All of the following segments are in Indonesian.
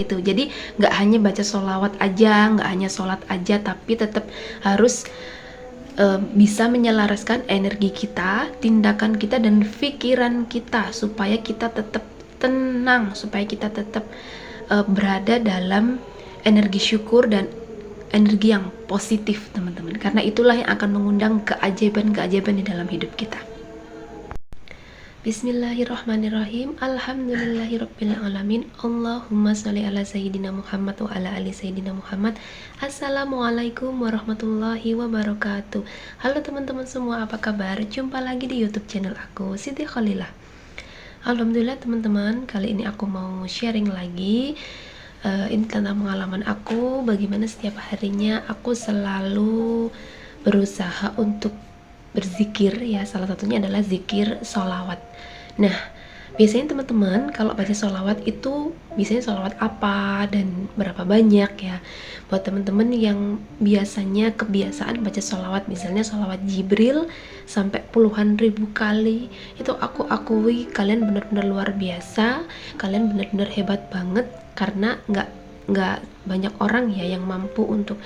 itu. Jadi nggak hanya baca sholawat aja, nggak hanya sholat aja, tapi tetap harus bisa menyelaraskan energi kita, tindakan kita, dan pikiran kita supaya kita tetap tenang, supaya kita tetap berada dalam energi syukur dan energi yang positif, teman-teman. Karena itulah yang akan mengundang keajaiban-keajaiban di dalam hidup kita. Bismillahirrahmanirrahim. Alhamdulillahirrabbilalamin. Allahumma sholli ala sayyidina Muhammad wa ala ali sayyidina Muhammad. Assalamualaikum warahmatullahi wabarakatuh. Halo teman-teman semua, apa kabar? Jumpa lagi di YouTube channel aku, Siti Khalilah. Alhamdulillah teman-teman, kali ini aku mau sharing lagi. Ini tentang pengalaman aku, bagaimana setiap harinya aku selalu berusaha untuk berzikir, ya. Salah satunya adalah zikir sholawat. Nah, biasanya teman-teman kalau baca sholawat itu biasanya sholawat apa dan berapa banyak, ya. Buat teman-teman yang biasanya kebiasaan baca sholawat, misalnya sholawat Jibril sampai puluhan ribu kali, itu aku akui kalian benar-benar luar biasa, kalian benar-benar hebat banget, karena nggak banyak orang ya yang mampu untuk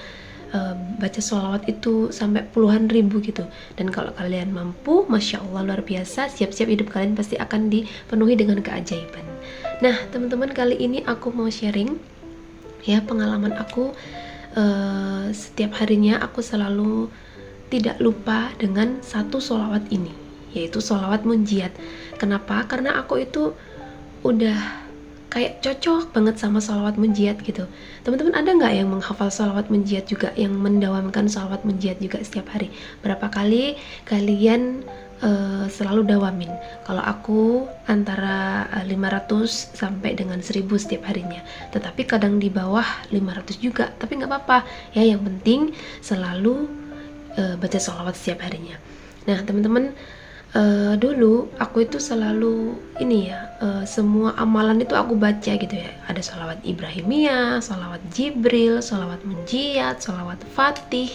baca sholawat itu sampai puluhan ribu gitu. Dan kalau kalian mampu, masya Allah luar biasa, siap-siap hidup kalian pasti akan dipenuhi dengan keajaiban. Nah teman-teman, kali ini aku mau sharing ya pengalaman aku. Setiap harinya aku selalu tidak lupa dengan satu sholawat ini, yaitu sholawat munjiat. Kenapa? Karena aku itu udah kayak cocok banget sama sholawat munjiat gitu. Teman-teman ada nggak yang menghafal sholawat munjiat juga, yang mendawamkan sholawat munjiat juga setiap hari? Berapa kali kalian selalu dawamin? Kalau aku antara 500 sampai dengan 1000 setiap harinya, tetapi kadang di bawah 500 juga, tapi nggak apa-apa ya, yang penting selalu baca sholawat setiap harinya. Nah teman-teman, dulu aku itu selalu ini ya, semua amalan itu aku baca gitu ya. Ada sholawat Ibrahimiyah, sholawat Jibril, sholawat munjiat, sholawat Fatih,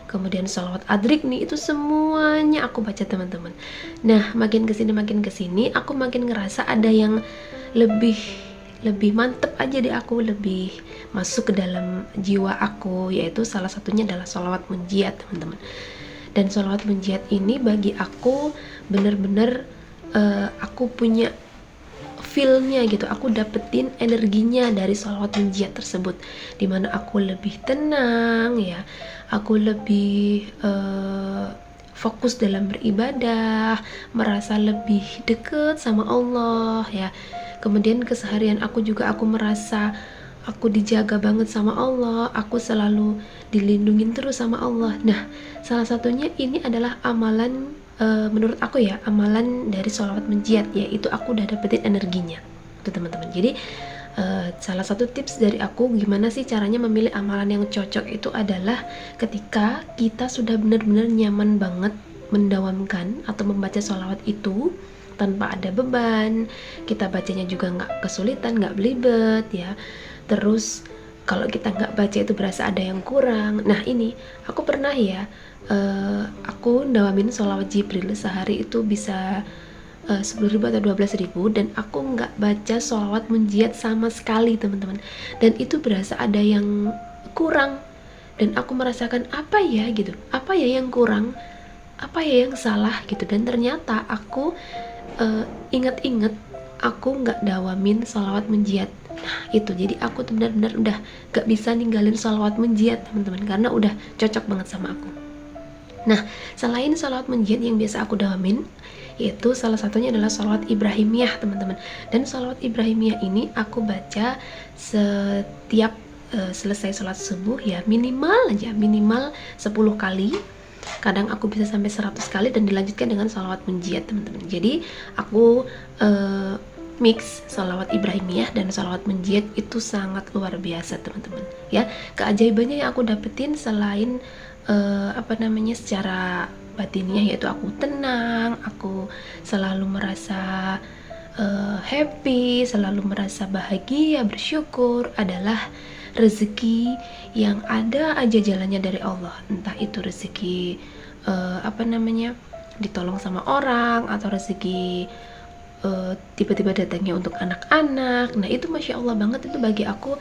kemudian sholawat Adrik nih, itu semuanya aku baca teman-teman. Nah makin kesini aku makin ngerasa ada yang lebih mantep aja di aku, lebih masuk ke dalam jiwa aku, yaitu salah satunya adalah sholawat munjiat teman-teman. Dan sholawat munjiat ini bagi aku bener-bener aku punya feel-nya gitu, aku dapetin energinya dari sholawat munjiat tersebut, dimana aku lebih tenang ya, aku lebih fokus dalam beribadah, merasa lebih deket sama Allah ya. Kemudian keseharian aku juga aku merasa aku dijaga banget sama Allah, aku selalu dilindungin terus sama Allah. Nah, salah satunya ini adalah amalan, menurut aku ya, amalan dari sholawat munjiat, yaitu aku udah dapetin energinya tuh teman-teman. Jadi salah satu tips dari aku gimana sih caranya memilih amalan yang cocok itu adalah ketika kita sudah benar-benar nyaman banget mendawamkan atau membaca sholawat itu tanpa ada beban, kita bacanya juga nggak kesulitan, nggak belibet ya. Terus kalau kita nggak baca itu berasa ada yang kurang. Nah ini aku pernah ya, aku dawamin sholawat Jibril sehari itu bisa 10.000 atau 12.000, dan aku nggak baca sholawat munjiat sama sekali teman-teman. Dan itu berasa ada yang kurang, dan aku merasakan apa ya gitu, apa ya yang kurang, apa ya yang salah gitu. Dan ternyata aku inget-inget aku nggak dawamin sholawat munjiat. Nah itu, jadi aku tuh benar-benar udah gak bisa ninggalin sholawat munjiat teman-teman, karena udah cocok banget sama aku. Nah selain sholawat munjiat yang biasa aku dawamin, yaitu salah satunya adalah sholawat Ibrahimiyah teman-teman. Dan sholawat Ibrahimiyah ini aku baca setiap selesai sholat subuh ya, minimal 10 kali. Kadang aku bisa sampai 100 kali, dan dilanjutkan dengan sholawat munjiat teman-teman. Jadi aku mix sholawat Ibrahimiyah dan sholawat munjiat itu sangat luar biasa teman-teman ya. Keajaibannya yang aku dapetin selain secara batinnya, yaitu aku tenang, aku selalu merasa happy, selalu merasa bahagia, bersyukur, adalah rezeki yang ada aja jalannya dari Allah. Entah itu rezeki ditolong sama orang, atau rezeki tiba-tiba datangnya untuk anak-anak. Nah itu Masya Allah banget, itu bagi aku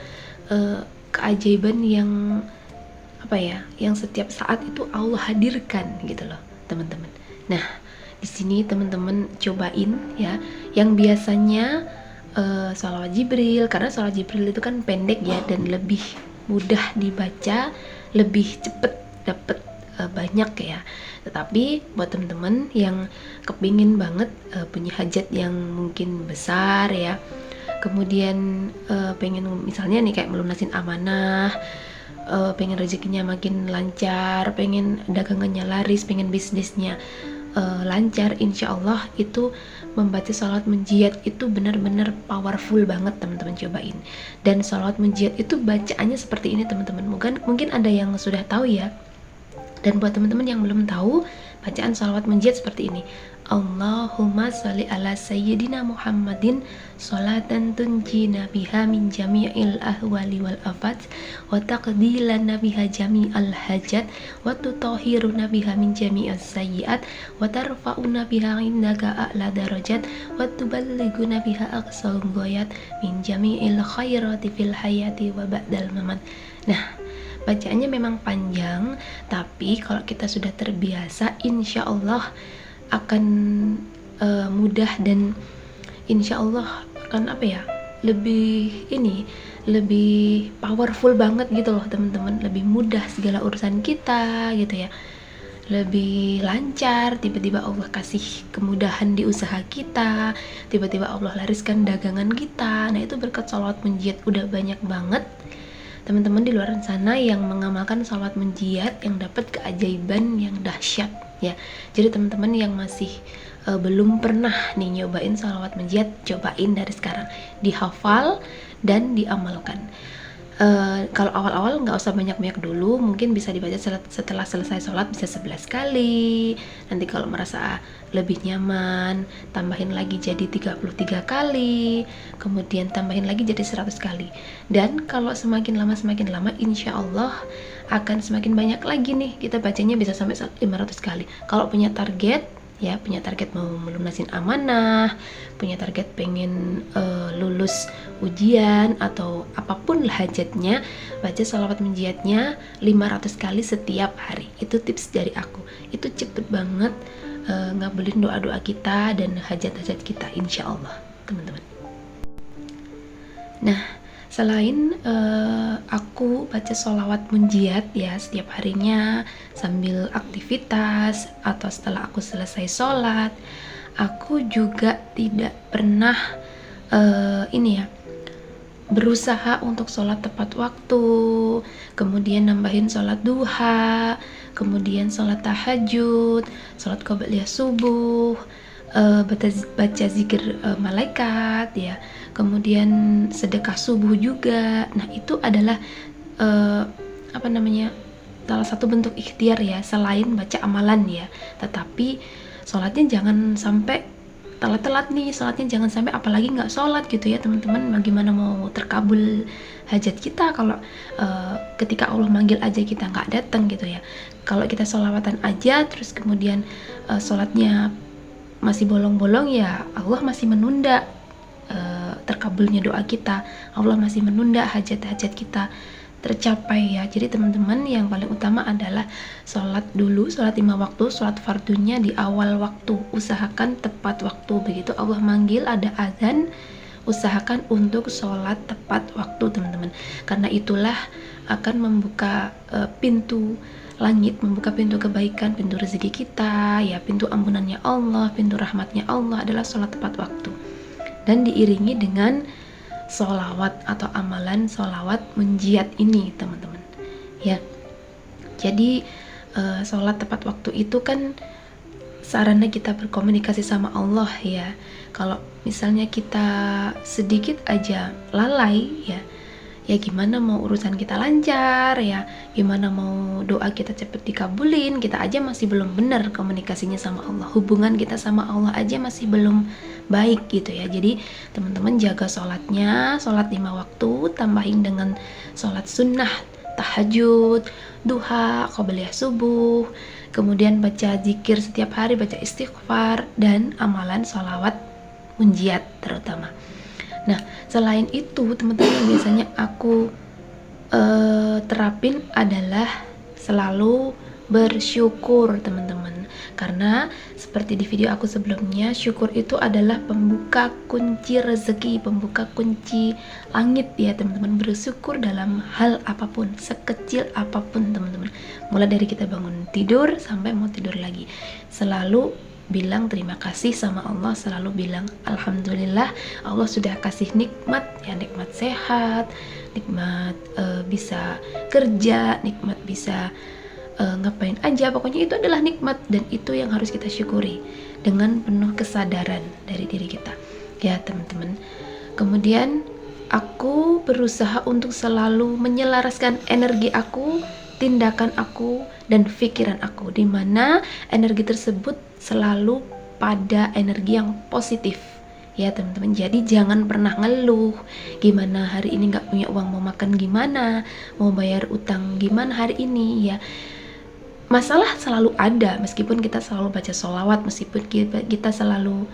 keajaiban yang apa ya, yang setiap saat itu Allah hadirkan gitu loh teman-teman. Nah di sini teman-teman cobain ya, yang biasanya sholawat Jibril, karena sholawat Jibril itu kan pendek ya dan lebih mudah dibaca, lebih cepet dapet banyak ya. Tetapi buat teman-teman yang kepingin banget punya hajat yang mungkin besar ya, kemudian pengen misalnya nih kayak melunasin amanah, pengen rezekinya makin lancar, pengen dagangannya laris, pengen bisnisnya lancar, insya Allah itu membaca sholawat munjiat itu benar-benar powerful banget teman-teman, cobain. Dan sholawat munjiat itu bacaannya seperti ini teman-teman, mungkin ada yang sudah tahu ya, dan buat teman-teman yang belum tahu, bacaan sholawat munjiat seperti ini: Allahumma sholli ala sayyidina Muhammadin sholatan tunjina biha min jami'il ahwali wal afat wa taqdilana biha jami'al hajat wa tutahhiruna biha min jami'as sayyiat wa tarfa'una biha indaka a'la darajat wa tuballighuna biha aqsal ghayat min jami'il khairati fil hayati wa ba'dal mamat. Nah, bacaannya memang panjang, tapi kalau kita sudah terbiasa, insya Allah akan mudah, dan insya Allah akan lebih powerful banget gitu loh teman-teman, lebih mudah segala urusan kita gitu ya, lebih lancar, tiba-tiba Allah kasih kemudahan di usaha kita, tiba-tiba Allah lariskan dagangan kita. Nah itu berkat sholawat munjiat udah banyak banget teman-teman di luar sana yang mengamalkan sholawat munjiat yang dapat keajaiban yang dahsyat ya. Jadi teman-teman yang masih belum pernah nih nyobain sholawat munjiat, cobain dari sekarang, dihafal dan diamalkan. Kalau awal-awal nggak usah banyak-banyak dulu, mungkin bisa dibaca setelah selesai sholat bisa 11 kali. Nanti kalau merasa lebih nyaman, tambahin lagi jadi 33 kali, kemudian tambahin lagi jadi 100 kali. Dan kalau semakin lama insya Allah akan semakin banyak lagi nih, kita bacanya bisa sampai 500 kali. Kalau punya target mau melunasin amanah, punya target pengen lulus ujian atau apapun lah hajatnya, baca sholawat munjiatnya 500 kali setiap hari. Itu tips dari aku, itu cepet banget ngabulin doa-doa kita dan hajat-hajat kita insya Allah teman-teman. Nah selain aku baca sholawat munjiat ya setiap harinya sambil aktivitas atau setelah aku selesai sholat, aku juga tidak pernah berusaha untuk sholat tepat waktu, kemudian nambahin sholat duha, kemudian sholat tahajud, sholat qobliyah subuh, baca zikir malaikat ya, kemudian sedekah subuh juga. Nah itu adalah salah satu bentuk ikhtiar ya, selain baca amalan ya. Tetapi sholatnya jangan sampai telat-telat nih, sholatnya jangan sampai, apalagi nggak sholat gitu ya teman-teman. Bagaimana mau terkabul hajat kita kalau ketika Allah manggil aja kita nggak datang gitu ya. Kalau kita sholawatan aja terus kemudian sholatnya masih bolong-bolong ya, Allah masih menunda terkabulnya doa kita, Allah masih menunda hajat-hajat kita tercapai ya. Jadi teman-teman yang paling utama adalah sholat dulu, sholat 5 waktu, sholat fardunya di awal waktu, usahakan tepat waktu. Begitu Allah manggil ada azan, usahakan untuk sholat tepat waktu teman-teman, karena itulah akan membuka pintu langit, membuka pintu kebaikan, pintu rezeki kita ya, pintu ampunannya Allah, pintu rahmatnya Allah adalah sholat tepat waktu, dan diiringi dengan sholawat atau amalan sholawat munjiat ini teman-teman ya. Jadi sholat tepat waktu itu kan sarana kita berkomunikasi sama Allah ya. Kalau misalnya kita sedikit aja lalai ya gimana mau urusan kita lancar ya, gimana mau doa kita cepet dikabulin, kita aja masih belum benar komunikasinya sama Allah, hubungan kita sama Allah aja masih belum baik gitu ya. Jadi teman-teman jaga sholatnya, sholat 5 waktu tambahin dengan sholat sunnah, tahajud, duha, qobliyah subuh, kemudian baca zikir setiap hari, baca istighfar, dan amalan sholawat munjiat terutama. Nah, selain itu teman-teman, biasanya aku terapin adalah selalu bersyukur teman-teman, karena seperti di video aku sebelumnya, syukur itu adalah pembuka kunci rezeki, pembuka kunci langit ya teman-teman. Bersyukur dalam hal apapun, sekecil apapun teman-teman, mulai dari kita bangun tidur sampai mau tidur lagi, selalu bilang terima kasih sama Allah, selalu bilang alhamdulillah, Allah sudah kasih nikmat ya, nikmat sehat, nikmat bisa kerja, nikmat bisa ngapain aja, pokoknya itu adalah nikmat, dan itu yang harus kita syukuri dengan penuh kesadaran dari diri kita ya teman-teman. Kemudian aku berusaha untuk selalu menyelaraskan energi aku, tindakan aku, dan pikiran aku, di mana energi tersebut selalu pada energi yang positif ya teman-teman. Jadi jangan pernah ngeluh gimana hari ini nggak punya uang, mau makan gimana, mau bayar utang gimana hari ini ya. Masalah selalu ada, meskipun kita selalu baca sholawat, meskipun kita selalu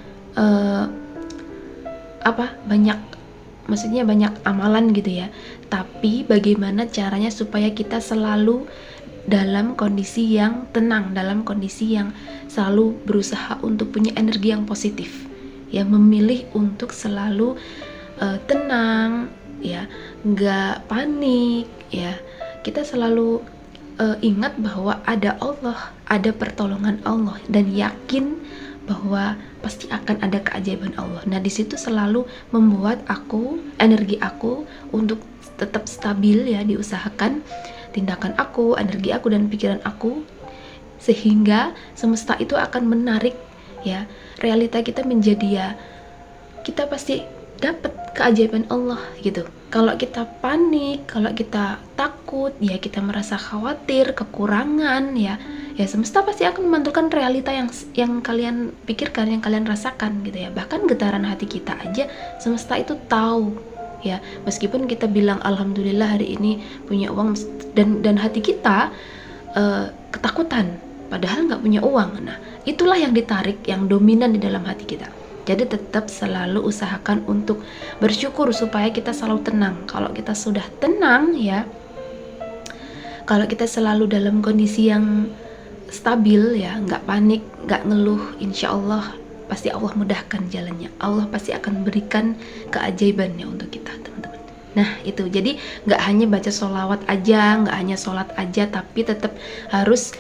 banyak amalan gitu ya, tapi bagaimana caranya supaya kita selalu dalam kondisi yang tenang, dalam kondisi yang selalu berusaha untuk punya energi yang positif ya, memilih untuk selalu tenang ya, nggak panik ya. Kita selalu ingat bahwa ada Allah, ada pertolongan Allah, dan yakin bahwa pasti akan ada keajaiban Allah. Nah, di situ selalu membuat energi aku untuk tetap stabil ya, diusahakan tindakan aku, energi aku, dan pikiran aku, sehingga semesta itu akan menarik ya realita kita menjadi ya, kita pasti dapat keajaiban Allah gitu. Kalau kita panik, kalau kita takut ya, kita merasa khawatir, kekurangan ya, semesta pasti akan memantulkan realita yang kalian pikirkan, yang kalian rasakan gitu ya. Bahkan getaran hati kita aja semesta itu tahu ya, meskipun kita bilang alhamdulillah hari ini punya uang, dan hati kita ketakutan padahal nggak punya uang. Nah, itulah yang ditarik, yang dominan di dalam hati kita. Jadi tetap selalu usahakan untuk bersyukur supaya kita selalu tenang. Kalau kita sudah tenang ya, kalau kita selalu dalam kondisi yang stabil ya, nggak panik, nggak ngeluh, insya Allah pasti Allah mudahkan jalannya. Allah pasti akan berikan keajaibannya untuk kita teman-teman. Nah itu, jadi nggak hanya baca sholawat aja, nggak hanya sholat aja, tapi tetap harus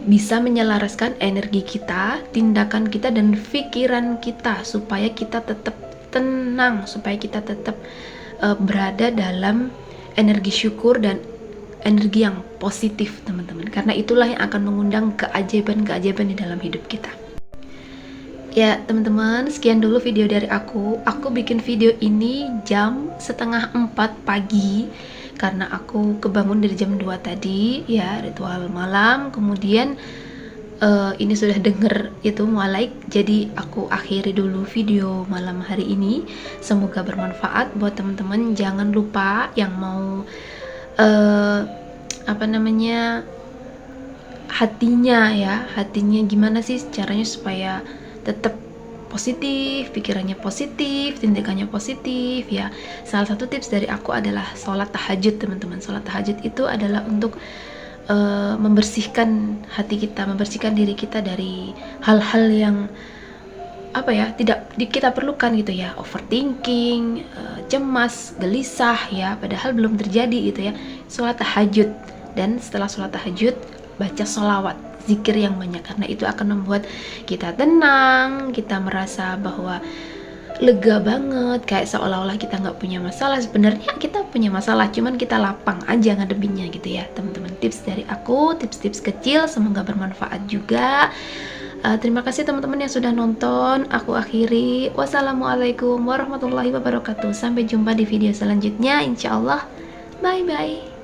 bisa menyelaraskan energi kita, tindakan kita, dan pikiran kita supaya kita tetap tenang, supaya kita tetap berada dalam energi syukur dan energi yang positif teman-teman, karena itulah yang akan mengundang keajaiban-keajaiban di dalam hidup kita. Ya teman-teman, sekian dulu video dari aku bikin video ini jam 3:30 pagi karena aku kebangun dari jam 2 tadi ya, ritual malam. Kemudian ini sudah denger itu mualaik, jadi aku akhiri dulu video malam hari ini. Semoga bermanfaat buat teman-teman. Jangan lupa yang mau hatinya gimana sih caranya supaya tetap positif, pikirannya positif, tindakannya positif ya. Salah satu tips dari aku adalah sholat tahajud teman-teman. Sholat tahajud itu adalah untuk membersihkan hati kita, membersihkan diri kita dari hal-hal yang tidak kita perlukan gitu ya, overthinking, cemas, gelisah ya, padahal belum terjadi gitu ya. Sholat tahajud, dan setelah sholat tahajud baca sholawat, zikir yang banyak, karena itu akan membuat kita tenang, kita merasa bahwa lega banget, kayak seolah-olah kita nggak punya masalah. Sebenarnya kita punya masalah, cuman kita lapang aja ngadepinnya gitu ya teman-teman. Tips dari aku, tips-tips kecil, semoga bermanfaat juga. Terima kasih teman-teman yang sudah nonton. Aku akhiri. Wassalamualaikum warahmatullahi wabarakatuh. Sampai jumpa di video selanjutnya, insya Allah. Bye bye.